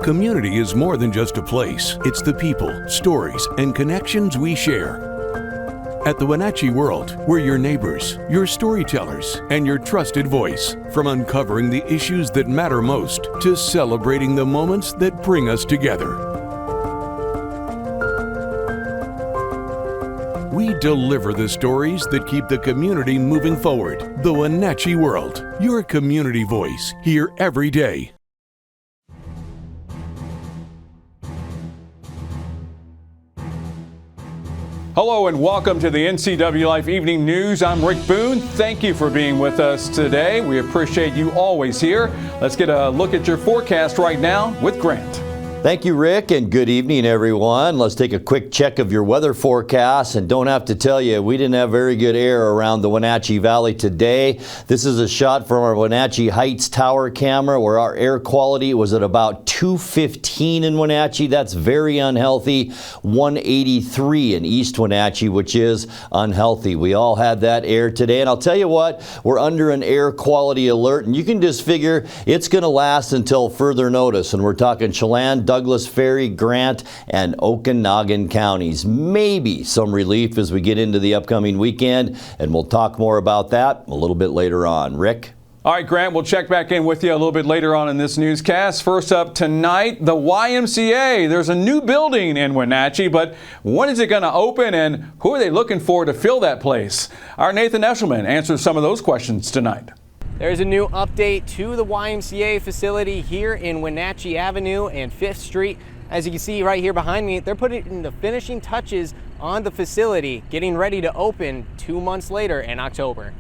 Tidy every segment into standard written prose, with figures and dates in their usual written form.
community is more than just a place. It's the people, stories, and connections we share. At the Wenatchee World, we're your neighbors, your storytellers, and your trusted voice. From uncovering the issues that matter most to celebrating the moments that bring us together. We deliver the stories that keep the community moving forward. The Wenatchee World, your community voice, here every day. Hello and welcome to the NCW Life Evening News. I'm Rick Boone. Thank you for being with us today. We appreciate you always here. Let's get a look at your forecast right now with Grant. Thank you, Rick, and good evening, everyone. Let's take a quick check of your weather forecast, and don't have to tell you, we didn't have very good air around the Wenatchee Valley today. This is a shot from our Wenatchee Heights tower camera where our air quality was at about 215 in Wenatchee. That's very unhealthy. 183 in East Wenatchee, which is unhealthy. We all had that air today, and I'll tell you what, we're under an air quality alert, and you can just figure it's going to last until further notice, and we're talking Chelan, Douglas Ferry, Grant, and Okanagan counties. Maybe some relief as we get into the upcoming weekend, and we'll talk more about that a little bit later on. Rick? All right, Grant, we'll check back in with you a little bit later on in this newscast. First up tonight, the YMCA. There's a new building in Wenatchee, but when is it going to open, and who are they looking for to fill that place? Our Nathan Eshelman answers some of those questions tonight. There's a new update to the YMCA facility here in Wenatchee Avenue and 5th Street. As you can see right here behind me, they're putting the finishing touches on the facility, getting ready to open 2 months later in October.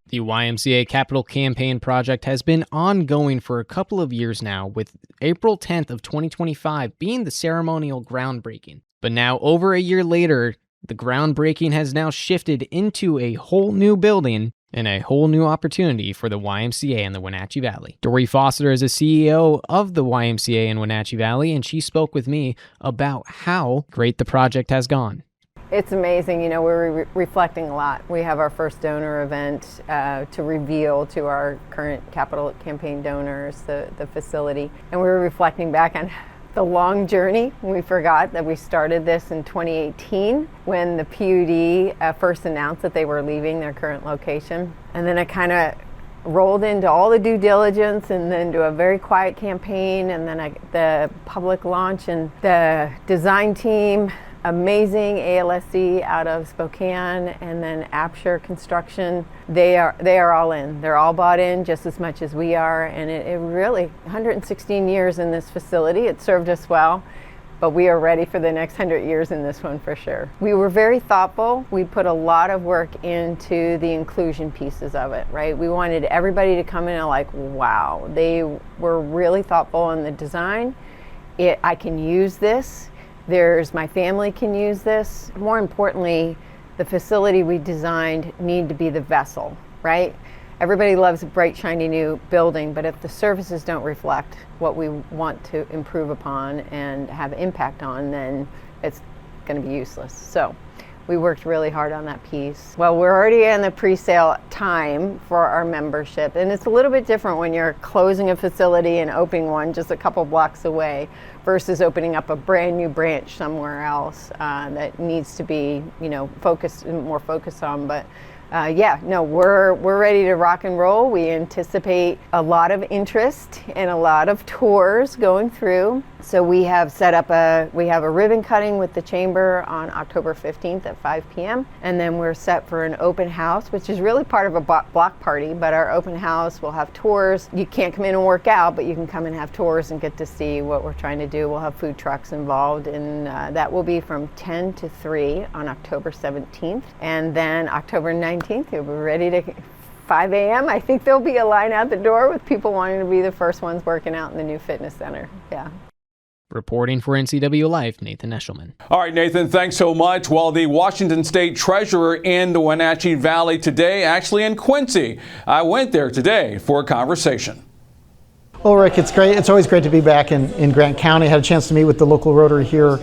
The YMCA Capital Campaign project has been ongoing for a couple of years now, with April 10th of 2025 being the ceremonial groundbreaking. But now, over a year later, the groundbreaking has now shifted into a whole new building and a whole new opportunity for the YMCA in the Wenatchee Valley. Dory Foster is the CEO of the YMCA in Wenatchee Valley, and she spoke with me about how great the project has gone. It's amazing. You know, we're reflecting a lot. We have our first donor event to reveal to our current capital campaign donors the facility. And we were reflecting back on the long journey. We forgot that we started this in 2018 when the PUD first announced that they were leaving their current location. And then it kind of rolled into all the due diligence and then to a very quiet campaign and then the public launch and the design team. Amazing ALSC out of Spokane, and then Absher Construction. They are all in. They're all bought in just as much as we are, and it really 116 years in this facility. It served us well, but we are ready for the next 100 years in this one for sure. We were very thoughtful. We put a lot of work into the inclusion pieces of it, right? We wanted everybody to come in and like, wow. They were really thoughtful in the design. I can use this. My family can use this. More importantly, the facility we designed need to be the vessel, right? Everybody loves a bright, shiny new building, but if the services don't reflect what we want to improve upon and have impact on, then it's going to be useless. So we worked really hard on that piece. Well, we're already in the pre-sale time for our membership, and it's a little bit different when you're closing a facility and opening one just a couple blocks away versus opening up a brand new branch somewhere else that needs to be, more focused on. But we're ready to rock and roll. We anticipate a lot of interest and a lot of tours going through. So we have set up a ribbon cutting with the chamber on October 15th at 5 p.m. And then we're set for an open house, which is really part of a block party, but our open house will have tours. You can't come in and work out, but you can come and have tours and get to see what we're trying to do. We'll have food trucks involved, and that will be from 10 to 3 on October 17th. And then October 19th, you'll be ready to 5 a.m. I think there'll be a line out the door with people wanting to be the first ones working out in the new fitness center. Yeah. Reporting for NCW Life, Nathan Eshelman. All right, Nathan, thanks so much. Well, the Washington State Treasurer in the Wenatchee Valley today, actually in Quincy. I went there today for a conversation. Well, Rick, it's great. It's always great to be back in Grant County. I had a chance to meet with the local Rotary here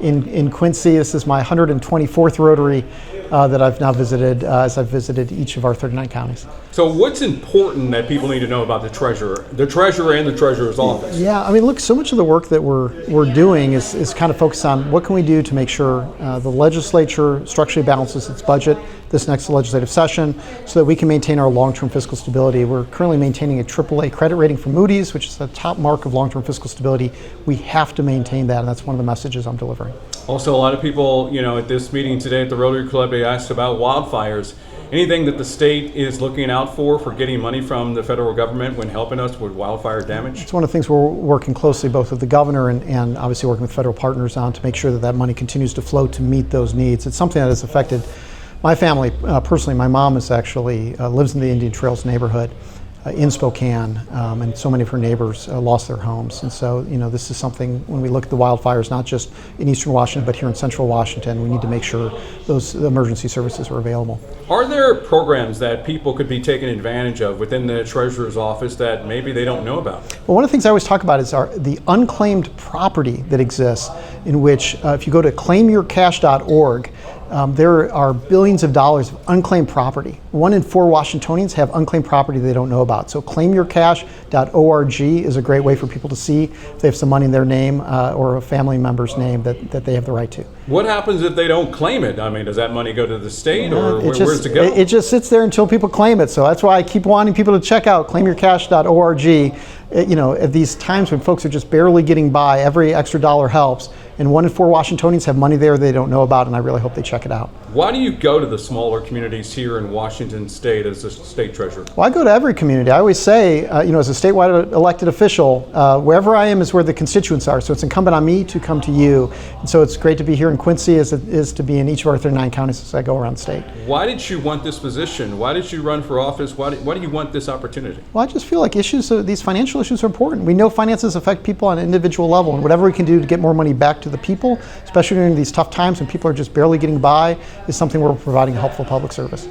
in Quincy. This is my 124th Rotary that I've now visited as I've visited each of our 39 counties. So what's important that people need to know about the treasurer and the treasurer's office? Yeah, I mean, look, so much of the work that we're doing is kind of focused on what can we do to make sure the legislature structurally balances its budget this next legislative session so that we can maintain our long-term fiscal stability. We're currently maintaining a AAA credit rating from Moody's, which is the top mark of long-term fiscal stability. We have to maintain that, and that's one of the messages I'm delivering. Also, a lot of people, at this meeting today at the Rotary Club, they asked about wildfires. Anything that the state is looking out for getting money from the federal government when helping us with wildfire damage? It's one of the things we're working closely both with the governor and obviously working with federal partners on to make sure that money continues to flow to meet those needs. It's something that has affected my family personally. My mom is actually lives in the Indian Trails neighborhood in Spokane, and so many of her neighbors lost their homes. And so, this is something, when we look at the wildfires, not just in eastern Washington, but here in central Washington, we need to make sure those emergency services are available. Are there programs that people could be taking advantage of within the treasurer's office that maybe they don't know about? Well, one of the things I always talk about is the unclaimed property that exists, in which if you go to claimyourcash.org, there are billions of dollars of unclaimed property. 1 in 4 Washingtonians have unclaimed property they don't know about. So claimyourcash.org is a great way for people to see if they have some money in their name or a family member's name that they have the right to. What happens if they don't claim it? I mean, does that money go to the state or where does it go? It just sits there until people claim it. So that's why I keep wanting people to check out claimyourcash.org. At these times when folks are just barely getting by, every extra dollar helps. And 1 in 4 Washingtonians have money there they don't know about, and I really hope they check it out. Why do you go to the smaller communities here in Washington State as a state treasurer? Well, I go to every community. I always say, as a statewide elected official, wherever I am is where the constituents are. So it's incumbent on me to come to you. And so it's great to be here in Quincy as it is to be in each of our 39 counties as I go around the state. Why did you want this position? Why did you run for office? Why do you want this opportunity? Well, I just feel like these financial issues are important. We know finances affect people on an individual level, and whatever we can do to get more money back to the people, especially during these tough times when people are just barely getting by, is something where we're providing a helpful public service.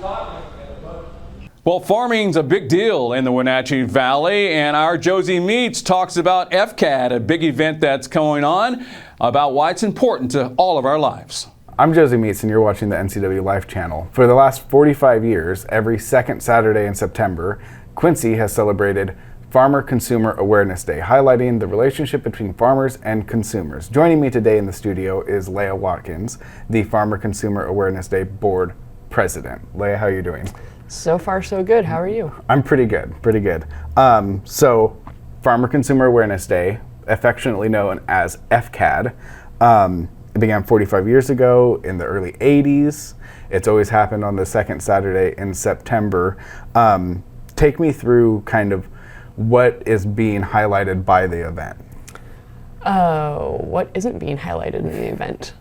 Well, farming's a big deal in the Wenatchee Valley, and our Josie Meets talks about FCAD, a big event that's going on, about why it's important to all of our lives. I'm Josie Meets, and you're watching the NCW Life channel. For the last 45 years, every second Saturday in September, Quincy has celebrated Farmer Consumer Awareness Day, highlighting the relationship between farmers and consumers. Joining me today in the studio is Leah Watkins, the Farmer Consumer Awareness Day Board President. Leah, how are you doing? So far, so good. How are you? I'm pretty good. So Farmer Consumer Awareness Day, affectionately known as FCAD, it began 45 years ago in the early 80s. It's always happened on the second Saturday in September. Take me through kind of what is being highlighted by the event. What isn't being highlighted in the event?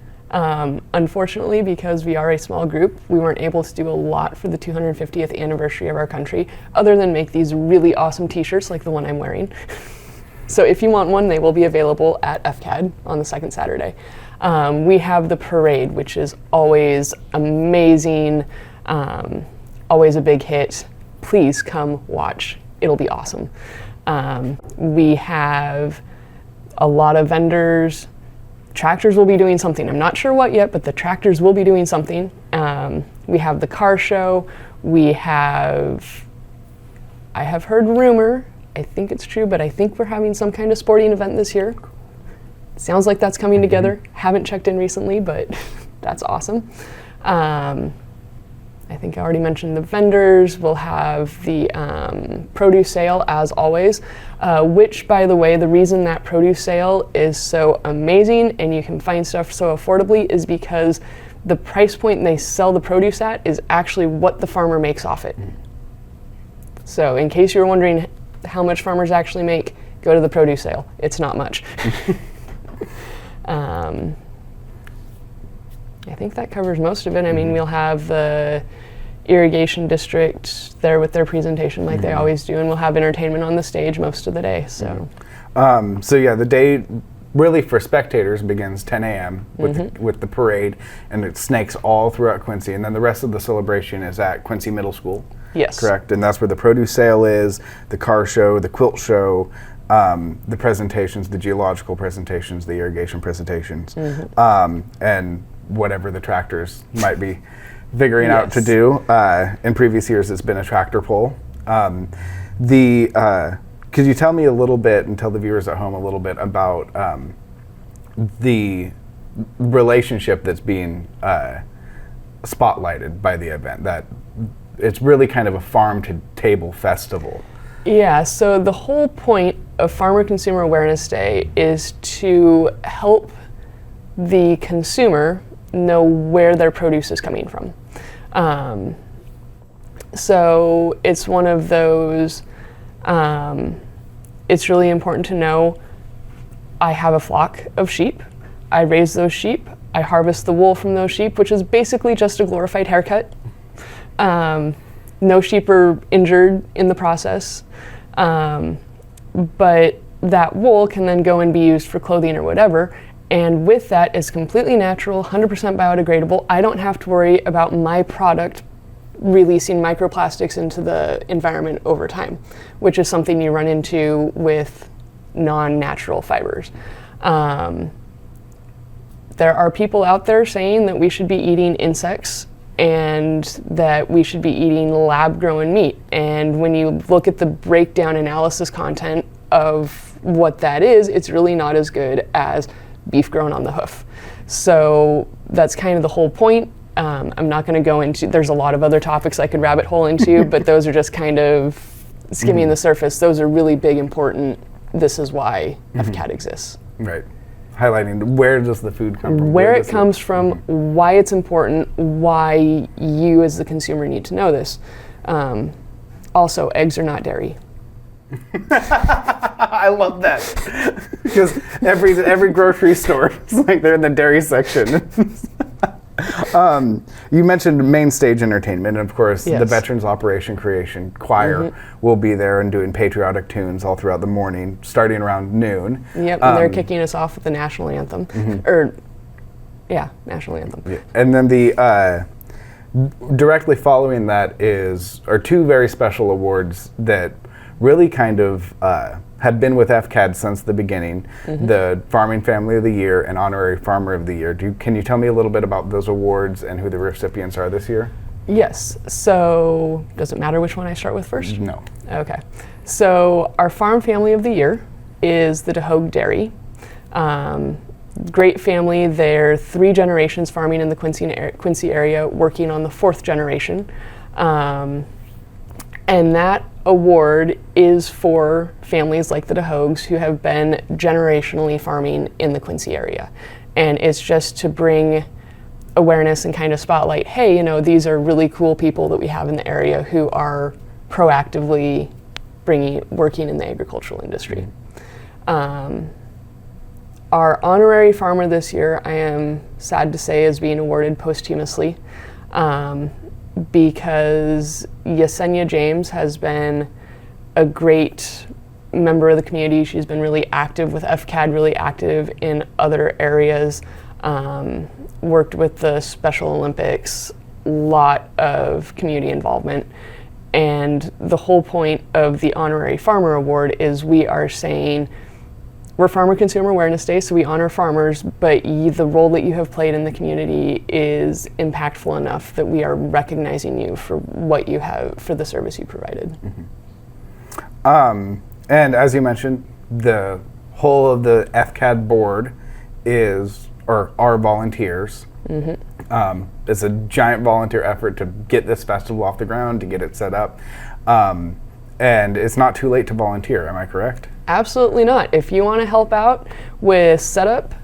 Unfortunately, because we are a small group, we weren't able to do a lot for the 250th anniversary of our country, other than make these really awesome t-shirts like the one I'm wearing. So if you want one, they will be available at FCAD on the second Saturday. We have the parade, which is always amazing, always a big hit. Please come watch. It'll be awesome. We have a lot of vendors. Tractors will be doing something. I'm not sure what yet, but the tractors will be doing something. We have the car show. I have heard rumor, I think it's true, but I think we're having some kind of sporting event this year. Sounds like that's coming together. Haven't checked in recently, but that's awesome. I think I already mentioned the vendors. We'll have the produce sale, as always, which, by the way, the reason that produce sale is so amazing and you can find stuff so affordably is because the price point they sell the produce at is actually what the farmer makes off it. So in case you were wondering how much farmers actually make, go to the produce sale. It's not much. I think that covers most of it. I mean, we'll have the irrigation district there with their presentation like they always do, and we'll have entertainment on the stage most of the day. So, so yeah, the day really for spectators begins 10 a.m. with the parade, and it snakes all throughout Quincy, and then the rest of the celebration is at Quincy Middle School. Yes. Correct, and that's where the produce sale is, the car show, the quilt show, the presentations, the geological presentations, the irrigation presentations, and whatever the tractors might be figuring out to do. In previous years, it's been a tractor pull. Could you tell me a little bit, and tell the viewers at home a little bit about the relationship that's being spotlighted by the event, that it's really kind of a farm to table festival? Yeah, so the whole point of Farmer Consumer Awareness Day is to help the consumer know where their produce is coming from. So it's one of those, it's really important to know, I have a flock of sheep, I raise those sheep, I harvest the wool from those sheep, which is basically just a glorified haircut. No sheep are injured in the process, but that wool can then go and be used for clothing or whatever, and with that, it's completely natural, 100% biodegradable. I don't have to worry about my product releasing microplastics into the environment over time, which is something you run into with non-natural fibers. There are people out there saying that we should be eating insects and that we should be eating lab-grown meat. And when you look at the breakdown analysis content of what that is, it's really not as good as beef grown on the hoof. So that's kind of the whole point. I'm not going to go into, there's a lot of other topics I could rabbit hole into, but those are just kind of skimming the surface. Those are really big, important, this is why FCAD exists. Right. Highlighting where does the food come from? Where it comes from, why it's important, why you as the consumer need to know this. Also, eggs are not dairy. I love that. Because every grocery store, it's like they're in the dairy section. You mentioned main stage entertainment, and of course the Veterans Operation Creation Choir will be there and doing patriotic tunes all throughout the morning, starting around noon. Yep, and they're kicking us off with the national anthem. National anthem. Yeah. And then the directly following that are two very special awards that really kind of have been with FCAD since the beginning, the Farming Family of the Year and Honorary Farmer of the Year. Can you tell me a little bit about those awards and who the recipients are this year? Yes, so does it matter which one I start with first? No. Okay, so our Farm Family of the Year is the DeHogue Dairy. Great family, they're 3 generations farming in the Quincy area, working on the 4th generation. And that award is for families like the DeHogues who have been generationally farming in the Quincy area. And it's just to bring awareness and kind of spotlight, hey, you know, these are really cool people that we have in the area who are proactively working in the agricultural industry. Our honorary farmer this year, I am sad to say, is being awarded posthumously. Because Yesenia James has been a great member of the community. She's been really active with FCAD, really active in other areas, worked with the Special Olympics, lot of community involvement. And the whole point of the Honorary Farmer Award is we are saying, we're Farmer Consumer Awareness Day, so we honor farmers, but the role that you have played in the community is impactful enough that we are recognizing you for what you have, for the service you provided. And as you mentioned, the whole of the FCAD board are volunteers. It's a giant volunteer effort to get this festival off the ground, to get it set up. And it's not too late to volunteer, am I correct? Absolutely not. If you want to help out with setup,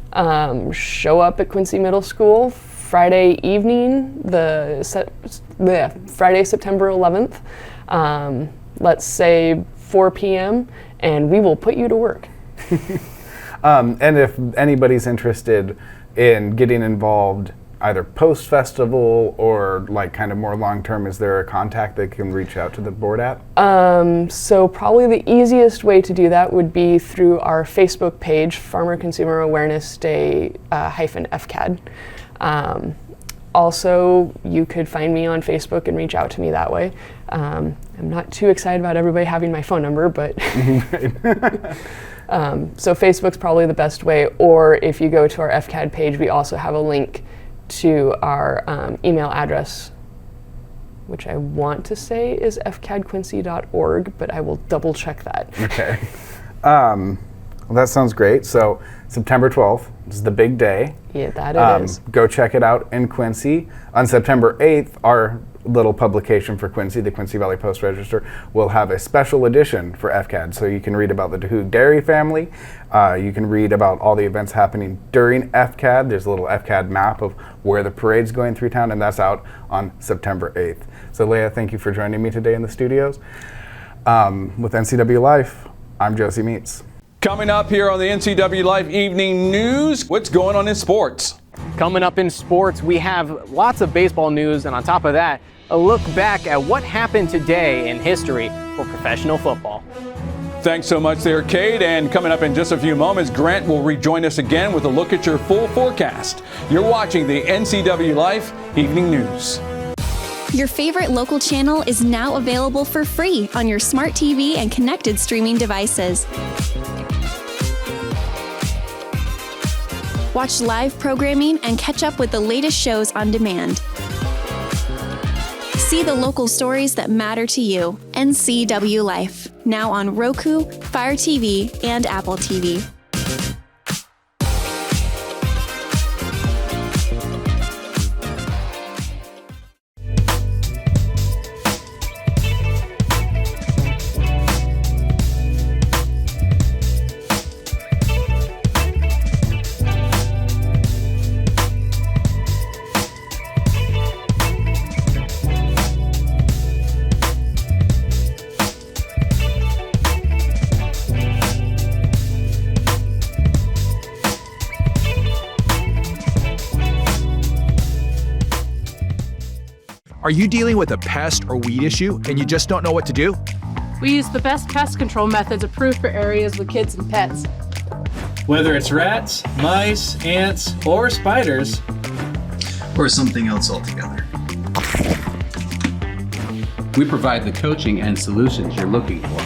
show up at Quincy Middle School Friday evening, Friday, September 11th. Let's say 4 p.m. and we will put you to work. And if anybody's interested in getting involved either post-festival or like kind of more long-term, is there a contact they can reach out to the board at? So probably the easiest way to do that would be through our Facebook page, Farmer Consumer Awareness Day -FCAD. Also, you could find me on Facebook and reach out to me that way. I'm not too excited about everybody having my phone number, but so Facebook's probably the best way. Or if you go to our FCAD page, we also have a link to our email address, which I want to say is fcadquincy.org, but I will double check that. Okay. Well, that sounds great. So September 12th is the big day. Yeah, that it is. Go check it out in Quincy. On September 8th, our little publication for Quincy, the Quincy Valley Post-Register, will have a special edition for FCAD. So you can read about the DeHoog Dairy family. You can read about all the events happening during FCAD. There's a little FCAD map of where the parade's going through town, and that's out on September 8th. So Leah, thank you for joining me today in the studios. With NCW Life, I'm Josie Meets. Coming up here on the NCW Life Evening News, what's going on in sports? Coming up in sports, we have lots of baseball news, and on top of that, a look back at what happened today in history for professional football. Thanks so much there, Kate. And coming up in just a few moments, Grant will rejoin us again with a look at your full forecast. You're watching the NCW Life Evening News. Your favorite local channel is now available for free on your smart TV and connected streaming devices. Watch live programming and catch up with the latest shows on demand. See the local stories that matter to you. NCW Life, now on Roku, Fire TV, and Apple TV. Are you dealing with a pest or weed issue and you just don't know what to do? We use the best pest control methods approved for areas with kids and pets. Whether it's rats, mice, ants, or spiders, or something else altogether, we provide the coaching and solutions you're looking for.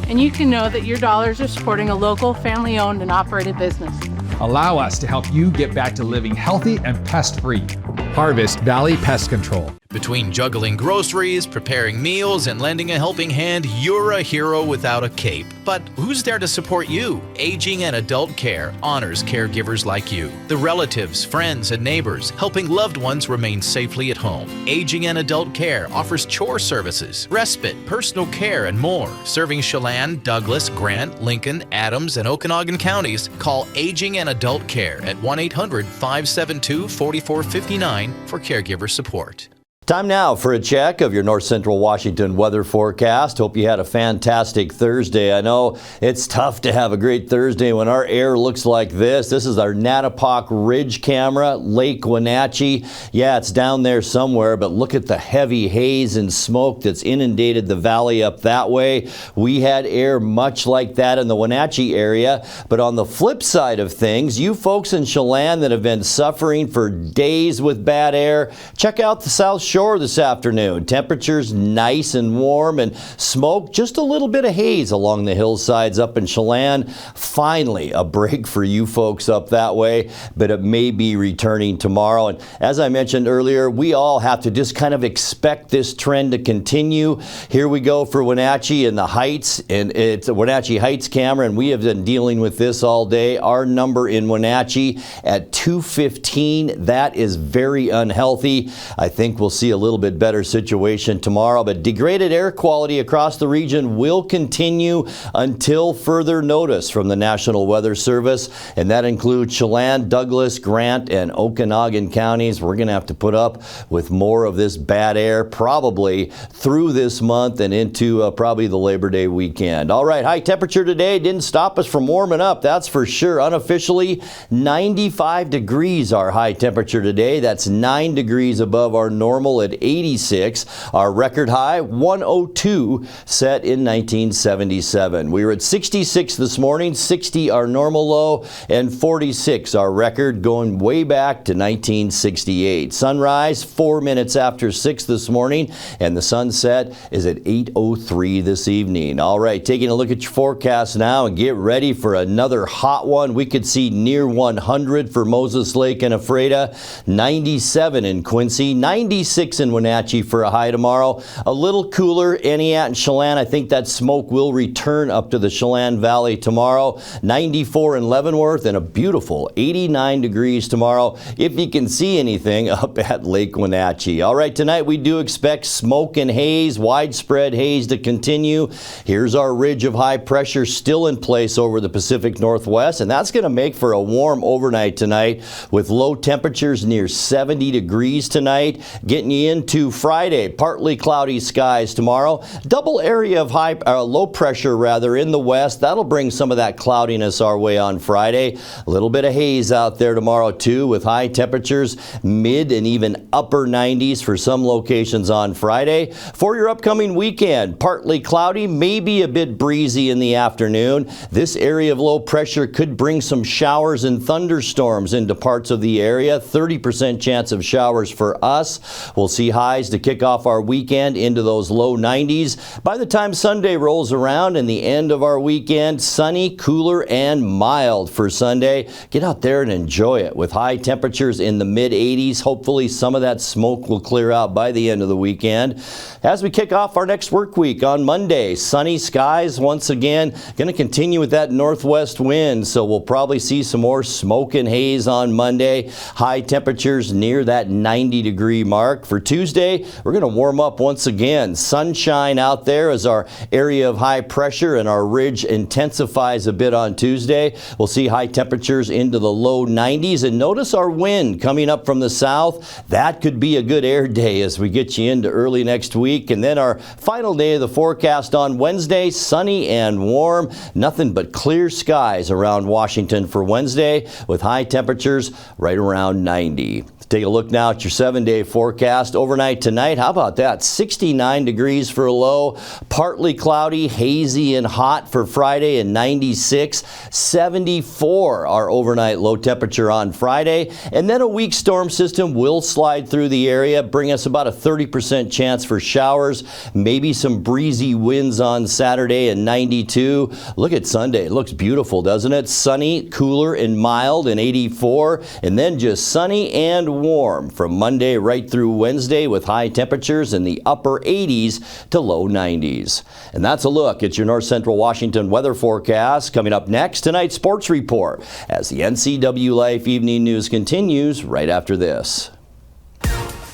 And you can know that your dollars are supporting a local, family-owned and operated business. Allow us to help you get back to living healthy and pest-free. Harvest Valley Pest Control. Between juggling groceries, preparing meals, and lending a helping hand, you're a hero without a cape. But who's there to support you? Aging and Adult Care honors caregivers like you, the relatives, friends, and neighbors, helping loved ones remain safely at home. Aging and Adult Care offers chore services, respite, personal care, and more. Serving Chelan, Douglas, Grant, Lincoln, Adams, and Okanagan counties, call Aging and Adult Care at 1-800-572-4459 for caregiver support. Time now for a check of your North Central Washington weather forecast. Hope you had a fantastic Thursday. I know it's tough to have a great Thursday when our air looks like this. This is our Natapoc Ridge camera, Lake Wenatchee. Yeah, it's down there somewhere, but look at the heavy haze and smoke that's inundated the valley up that way. We had air much like that in the Wenatchee area, but on the flip side of things, you folks in Chelan that have been suffering for days with bad air, check out the South Shore this afternoon. Temperatures nice and warm, and smoke, just a little bit of haze along the hillsides up in Chelan. Finally, a break for you folks up that way, but it may be returning tomorrow. And as I mentioned earlier, we all have to just kind of expect this trend to continue. Here we go for Wenatchee and the Heights, and it's a Wenatchee Heights camera, and we have been dealing with this all day. Our number in Wenatchee at 215, that is very unhealthy. I think we'll see a little bit better situation tomorrow, but degraded air quality across the region will continue until further notice from the National Weather Service, and that includes Chelan, Douglas, Grant, and Okanagan counties. We're going to have to put up with more of this bad air probably through this month and into probably the Labor Day weekend. All right, high temperature today didn't stop us from warming up, that's for sure. Unofficially, 95 degrees our high temperature today. That's 9 degrees above our normal normal at 86. Our record high, 102, set in 1977. We were at 66 this morning, 60 our normal low, and 46 our record, going way back to 1968. Sunrise 4 minutes after 6 this morning, and the sunset is at 8:03 this evening. All right, taking a look at your forecast now and get ready for another hot one. We could see near 100 for Moses Lake and Ephrata, 97 in Quincy, 96 in Wenatchee for a high tomorrow. A little cooler, Entiat and Chelan. I think that smoke will return up to the Chelan Valley tomorrow. 94 in Leavenworth, and a beautiful 89 degrees tomorrow, if you can see anything up at Lake Wenatchee. All right, tonight we do expect smoke and haze, widespread haze to continue. Here's our ridge of high pressure still in place over the Pacific Northwest, and that's going to make for a warm overnight tonight with low temperatures near 70 degrees tonight. Getting you into Friday, partly cloudy skies tomorrow. Double area of low pressure in the west. That'll bring some of that cloudiness our way on Friday. A little bit of haze out there tomorrow too, with high temperatures mid and even upper 90s for some locations on Friday. For your upcoming weekend, partly cloudy, maybe a bit breezy in the afternoon. This area of low pressure could bring some showers and thunderstorms into parts of the area. 30% chance of showers for us. We'll see highs to kick off our weekend into those low 90s. By the time Sunday rolls around and the end of our weekend, sunny, cooler, and mild for Sunday. Get out there and enjoy it with high temperatures in the mid 80s. Hopefully some of that smoke will clear out by the end of the weekend. As we kick off our next work week on Monday, sunny skies once again. Going to continue with that northwest wind, so we'll probably see some more smoke and haze on Monday. High temperatures near that 90-degree mark. For Tuesday, we're going to warm up once again. Sunshine out there as our area of high pressure and our ridge intensifies a bit on Tuesday. We'll see high temperatures into the low 90s, and notice our wind coming up from the south. That could be a good air day as we get you into early next week. And then our final day of the forecast on Wednesday, sunny and warm. Nothing but clear skies around Washington for Wednesday with high temperatures right around 90. Take a look now at your 7-day forecast. Overnight tonight, how about that? 69 degrees for a low, partly cloudy, hazy and hot for Friday, and 96. 74 our overnight low temperature on Friday. And then a weak storm system will slide through the area, bring us about a 30% chance for showers, maybe some breezy winds on Saturday, and 92. Look at Sunday. It looks beautiful, doesn't it? Sunny, cooler, and mild, and 84. And then just sunny and warm from Monday right through Wednesday with high temperatures in the upper 80s to low 90s. And that's a look at your North Central Washington weather forecast. Coming up next, tonight's sports report as the NCW Life Evening News continues right after this.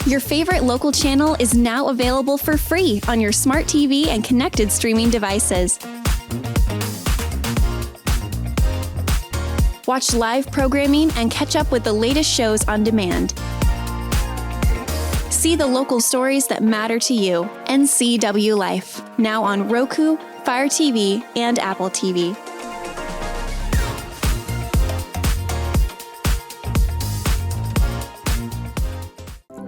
Your favorite local channel is now available for free on your smart TV and connected streaming devices. Watch live programming and catch up with the latest shows on demand. See the local stories that matter to you. NCW Life, now on Roku, Fire TV, and Apple TV.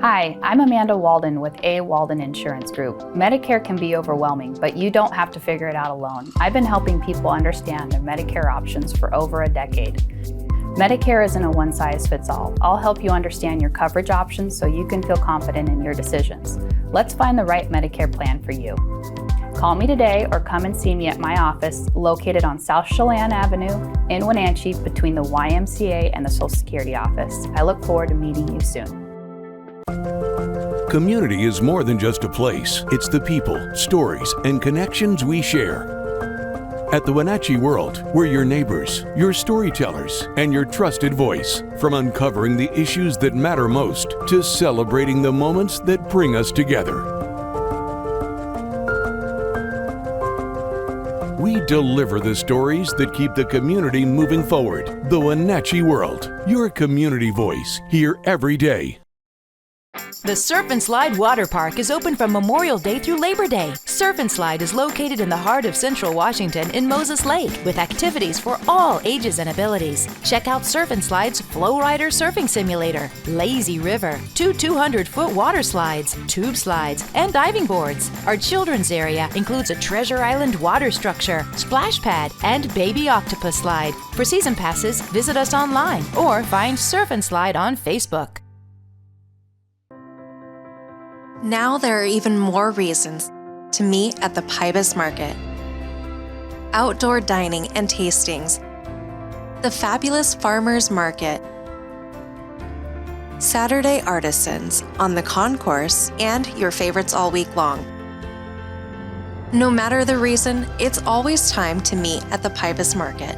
Hi, I'm Amanda Walden with A. Walden Insurance Group. Medicare can be overwhelming, but you don't have to figure it out alone. I've been helping people understand their Medicare options for over a decade. Medicare isn't a one-size-fits-all. I'll help you understand your coverage options so you can feel confident in your decisions. Let's find the right Medicare plan for you. Call me today or come and see me at my office located on South Chelan Avenue in Wenatchee between the YMCA and the Social Security office. I look forward to meeting you soon. Community is more than just a place. It's the people, stories, and connections we share. At the Wenatchee World, we're your neighbors, your storytellers, and your trusted voice. From uncovering the issues that matter most to celebrating the moments that bring us together. We deliver the stories that keep the community moving forward. The Wenatchee World, your community voice, here every day. The Surf and Slide Water Park is open from Memorial Day through Labor Day. Surf and Slide is located in the heart of Central Washington in Moses Lake with activities for all ages and abilities. Check out Surf and Slide's Flow Rider Surfing Simulator, Lazy River, 2 200-foot water slides, tube slides, and diving boards. Our children's area includes a Treasure Island water structure, splash pad, and baby octopus slide. For season passes, visit us online or find Surf and Slide on Facebook. Now there are even more reasons to meet at the Pybus Market. Outdoor dining and tastings, the fabulous Farmers Market, Saturday artisans on the concourse, and your favorites all week long. No matter the reason, it's always time to meet at the Pybus Market.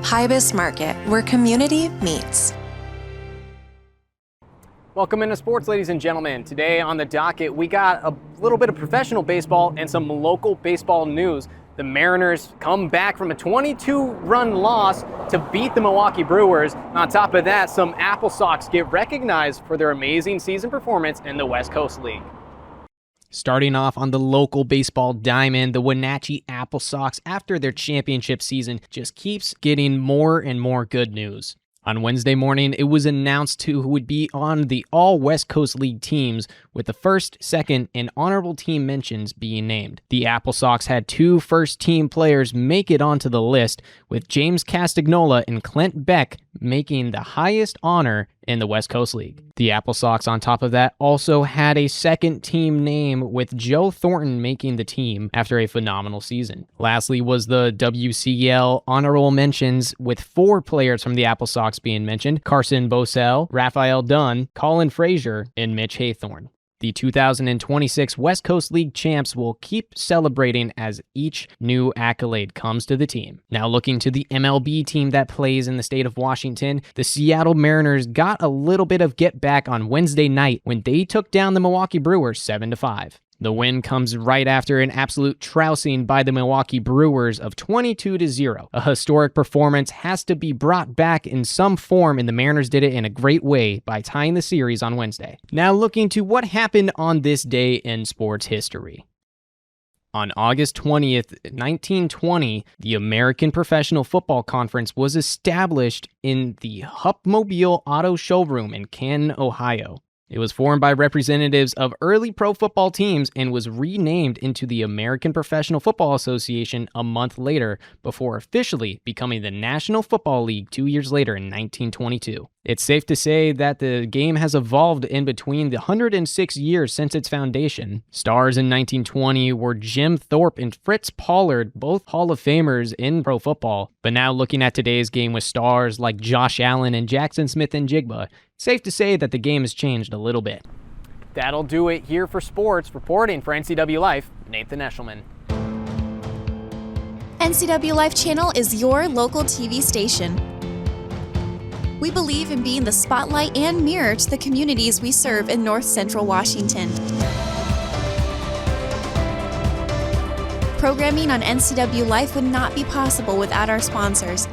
Pybus Market, where community meets. Welcome into sports, ladies and gentlemen. Today on the docket, we got a little bit of professional baseball and some local baseball news. The Mariners come back from a 22-run loss to beat the Milwaukee Brewers. On top of that, some Apple Sox get recognized for their amazing season performance in the West Coast League. Starting off on the local baseball diamond, the Wenatchee Apple Sox, after their championship season, just keeps getting more and more good news. On Wednesday morning, it was announced who would be on the all West Coast League teams, with the first, second, and honorable team mentions being named. The Apple Sox had 2 first-team players make it onto the list, with James Castagnola and Clint Beck making the highest honor in the West Coast League. The Apple Sox, on top of that, also had a second-team name, with Joe Thornton making the team after a phenomenal season. Lastly was the WCL honorable mentions, with 4 players from the Apple Sox being mentioned: Carson Bosell, Raphael Dunn, Colin Frazier, and Mitch Haythorne. The 2026 West Coast League champs will keep celebrating as each new accolade comes to the team. Now looking to the MLB team that plays in the state of Washington, the Seattle Mariners got a little bit of get back on Wednesday night when they took down the Milwaukee Brewers 7-5. The win comes right after an absolute trouncing by the Milwaukee Brewers of 22-0. A historic performance has to be brought back in some form, and the Mariners did it in a great way by tying the series on Wednesday. Now looking to what happened on this day in sports history. On August 20th, 1920, the American Professional Football Conference was established in the Hupmobile Auto Showroom in Canton, Ohio. It was formed by representatives of early pro football teams and was renamed into the American Professional Football Association a month later, before officially becoming the National Football League 2 years later in 1922. It's safe to say that the game has evolved in between the 106 years since its foundation. Stars in 1920 were Jim Thorpe and Fritz Pollard, both Hall of Famers in pro football. But now looking at today's game with stars like Josh Allen and Jackson Smith and Jigba, safe to say that the game has changed a little bit. That'll do it here for sports. Reporting for NCW Life, Nathan Eshelman. NCW Life channel is your local TV station. We believe in being the spotlight and mirror to the communities we serve in North Central Washington. Programming on NCW Life would not be possible without our sponsors.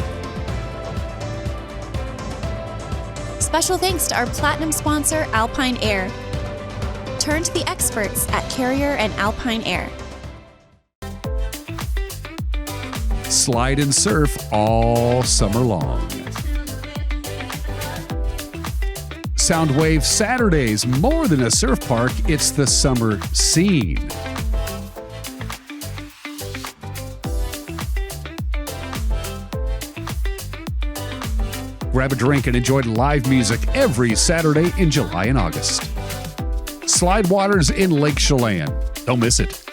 Special thanks to our platinum sponsor, Alpine Air. Turn to the experts at Carrier and Alpine Air. Slide and surf all summer long. Soundwave Saturdays, more than a surf park, it's the summer scene. Grab a drink and enjoy live music every Saturday in July and August. Slide Waters in Lake Chelan. Don't miss it.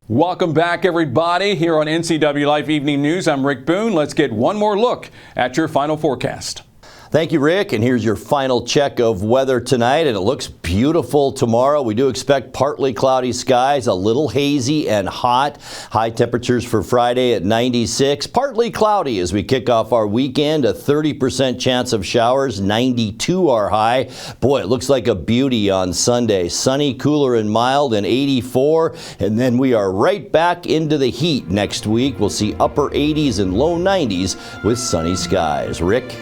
Welcome back, everybody, here on NCW Life Evening News. I'm Rick Boone. Let's get one more look at your final forecast. Thank you, Rick. And here's your final check of weather tonight, and it looks beautiful tomorrow. We do expect partly cloudy skies, a little hazy and hot. High temperatures for Friday at 96. Partly cloudy as we kick off our weekend. A 30% chance of showers, 92 our high. Boy, it looks like a beauty on Sunday. Sunny, cooler and mild, and 84. And then we are right back into the heat next week. We'll see upper 80s and low 90s with sunny skies. Rick?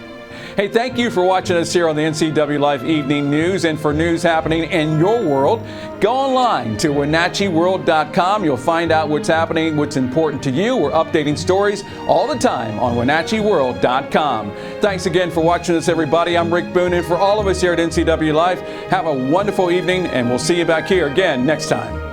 Hey, thank you for watching us here on the NCW Life Evening News. And for news happening in your world, go online to WenatcheeWorld.com. You'll find out what's happening, what's important to you. We're updating stories all the time on WenatcheeWorld.com. Thanks again for watching us, everybody. I'm Rick Boone, and for all of us here at NCW Life, have a wonderful evening, and we'll see you back here again next time.